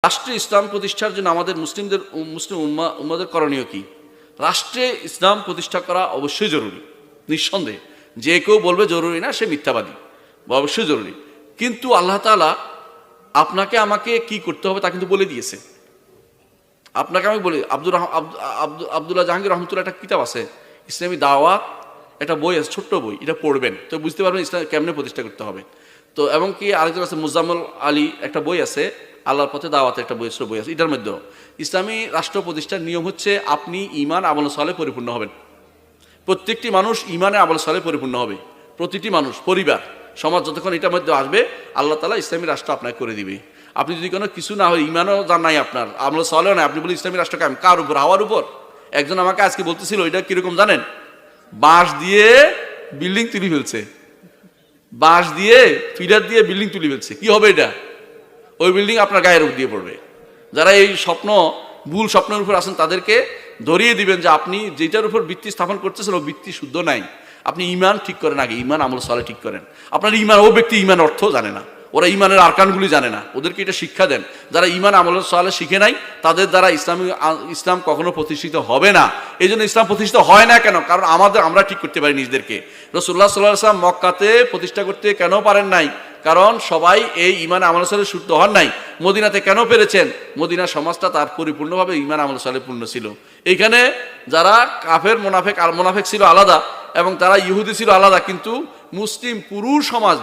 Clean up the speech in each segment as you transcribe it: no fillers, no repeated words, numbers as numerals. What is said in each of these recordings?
রাষ্ট্রে ইসলাম প্রতিষ্ঠার জন্য আমাদের মুসলিম উম্মাদের করণীয় কি? রাষ্ট্রে ইসলাম প্রতিষ্ঠা করা অবশ্যই জরুরি, নিঃসন্দেহে। যে কেউ বলবে জরুরি না, সে মিথ্যাবাদী। অবশ্যই জরুরি, কিন্তু আল্লাহ তাআলা আপনাকে আমাকে কি করতে হবে তা কিন্তু বলে দিয়েছে। আপনাকে আমি বলি, আব্দুল্লাহ জাহাঙ্গীর রহমতুল্লাহ একটা কিতাব আছে, ইসলামী দাওয়াত, একটা বই আছে, ছোট্ট বই, এটা পড়বেন তো বুঝতে পারবেন ইসলাম কেমনে প্রতিষ্ঠা করতে হবে। তো এবং কি আরেকজন আছে মুজাম্মল আলী, একটা বই আছে আল্লাহর পথে দাওয়াতের একটা বই আছে। এটার মধ্যেও ইসলামী রাষ্ট্র প্রতিষ্ঠার নিয়ম হচ্ছে আপনি ঈমান আমল সালে পরিপূর্ণ হবেন। প্রত্যেকটি মানুষ ঈমানে আমল সালে পরিপূর্ণ হবে। প্রতিটি মানুষ, পরিবার, সমাজ যতক্ষণ এটার মধ্যে আসবে, আল্লাহ তাআলা ইসলামী রাষ্ট্র আপনাকে করে দিবে। আপনি যদি কোনো কিছু না হয়, ঈমানও জান নাই আপনার, আমল সালেও নাই, আপনি বলে ইসলামী রাষ্ট্র কায়েম, কার উপর? হাওয়ার উপর। একজন আমাকে আজকে বলতেছিল, এটা কিরকম জানেন? বাঁশ দিয়ে বিল্ডিং তুলে ফেলছে, বাঁশ দিয়ে পিলার দিয়ে বিল্ডিং তুলে ফেলছে। কি হবে এটা? ওই বিল্ডিং আপনার গায়ের উপর দিয়ে পড়বে। যারা এই ভুল স্বপ্নের উপর আছেন, তাদেরকে ধরিয়ে দিবেন যে আপনি যেটার উপর ভিত্তি স্থাপন করতেছেন, ও ভিত্তি শুদ্ধ নাই। আপনি ঈমান ঠিক করেন আগে, ঈমান আমল সালে ঠিক করেন। আপনার ঈমান, ও ব্যক্তি ঈমান অর্থ জানে না, ওরা ঈমানের আরকানগুলি জানে না, ওদেরকে এটা শিক্ষা দেন। যারা ঈমান আমল সালে শিখে নাই, তাদের দ্বারা ইসলাম কখনো প্রতিষ্ঠিত হবে না। এই জন্য ইসলাম প্রতিষ্ঠিত হয় না কেন? কারণ আমরা ঠিক করতে পারি নিজেদেরকে। রাসূলুল্লাহ সাল্লাল্লাহু আলাইহি ওয়াসাল্লাম মক্কাতে প্রতিষ্ঠা করতে কেন পারেন নাই? কারণ সবাই এই ঈমান আমল সালে শুদ্ধ হন নাই। মদিনাতে কেন পেরেছেন? মদিনা সমাজটা তার পরিপূর্ণভাবে ঈমান আমল সালে পূর্ণ ছিল। এইখানে যারা কাফের মোনাফেক ছিল আলাদা, এবং তারা ইহুদি ছিল আলাদা, কিন্তু মুসলিম পুরুষ সমাজ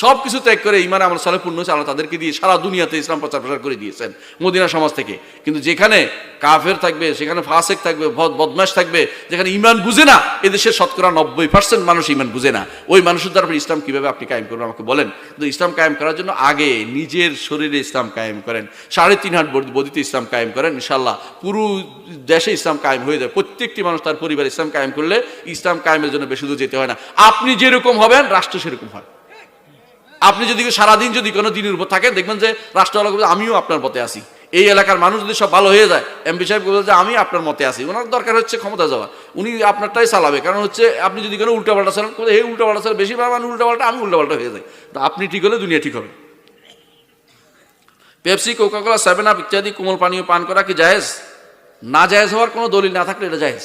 সব কিছু ত্যাগ করে ঈমান আমল সালে পূর্ণ হয়েছে। আল্লাহ তাদেরকে দিয়ে সারা দুনিয়াতে ইসলাম প্রচার করে দিয়েছেন মদিনা সমাজ থেকে। কিন্তু যেখানে কাফের থাকবে, সেখানে ফাসেক থাকবে, বদমাশ থাকবে, যেখানে ঈমান বুঝে না, এদেশের শতকরা 90% মানুষ ঈমান বুঝে না। ওই মানুষের দ্বারা ইসলাম কিভাবে আপনি কায়েম করবেন আমাকে বলেন। কিন্তু ইসলাম কায়েম করার জন্য আগে নিজের শরীরে ইসলাম কায়েম করেন, 3.5 হাত বদিতে ইসলাম কায়েম করেন, ইনশাল্লাহ পুরো দেশে ইসলাম কায়েম হয়ে যায়। প্রত্যেকটি মানুষ তার পরিবার ইসলাম কায়েম করলে ইসলাম কায়েমের জন্য বেশি দূর যেতে হয় না। আপনি যেরকম হবেন, রাষ্ট্র সেরকম হয়। আপনি যদি সারাদিন যদি কোনো দিনের উপর থাকেন, দেখবেন যে রাষ্ট্রওয়ালা আমিও আপনার মতে আসি। এই এলাকার মানুষ যদি সব ভালো হয়ে যায়, এমপি সাহেব বলে যে আমি আপনার মতে আসি, ওনার দরকার হচ্ছে ক্ষমতা যাওয়া, উনি আপনারটাই চালাবে। কারণ হচ্ছে আপনি যদি কোনো উল্টাপাল্টা চালান, এই উল্টাপাল্টা চালান, বেশিরভাগ মানুষ উল্টাপাল্টা, আমি উল্টাপাল্টা হয়ে যায়। তো আপনি ঠিক হলে দুনিয়া ঠিক হবে। পেপসি, কোকাকোলা, 7 আপ ইত্যাদি কোমল পানীয় পান করা কি জায়েজ? না জায়েজ হওয়ার কোনো দলিল না থাকলে এটা জায়েজ।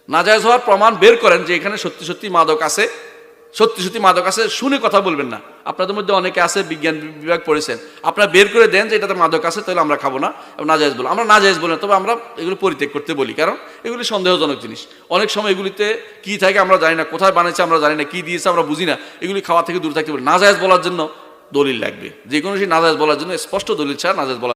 না জায়েজ হওয়ার প্রমাণ বের করেন যে এখানে সত্যি সত্যি মাদক আছে, শুনে কথা বলবেন না। আপনাদের মধ্যে অনেকে আছে বিজ্ঞান বিভাগ পড়েছেন, আপনারা বের করে দেন যে এটাতে মাদক আছে, তাহলে আমরা খাবো না, না জায়েজ বলি। আমরা না জায়েজ বলি না, তবে আমরা এগুলো পরিত্যাগ করতে বলি, কারণ এগুলি সন্দেহজনক জিনিস। অনেক সময় এগুলিতে কি থাকে আমরা জানি না, কোথায় বানাইছে আমরা জানি না, কি দিয়েছে আমরা বুঝি না, এগুলি খাওয়া থেকে দূর থাকতে বলি। না জায়েজ বলার জন্য দলিল লাগবে, যে কোনো সেই না জায়েজ বলার জন্য স্পষ্ট দলিল ছাড়া না জায়েজ বলা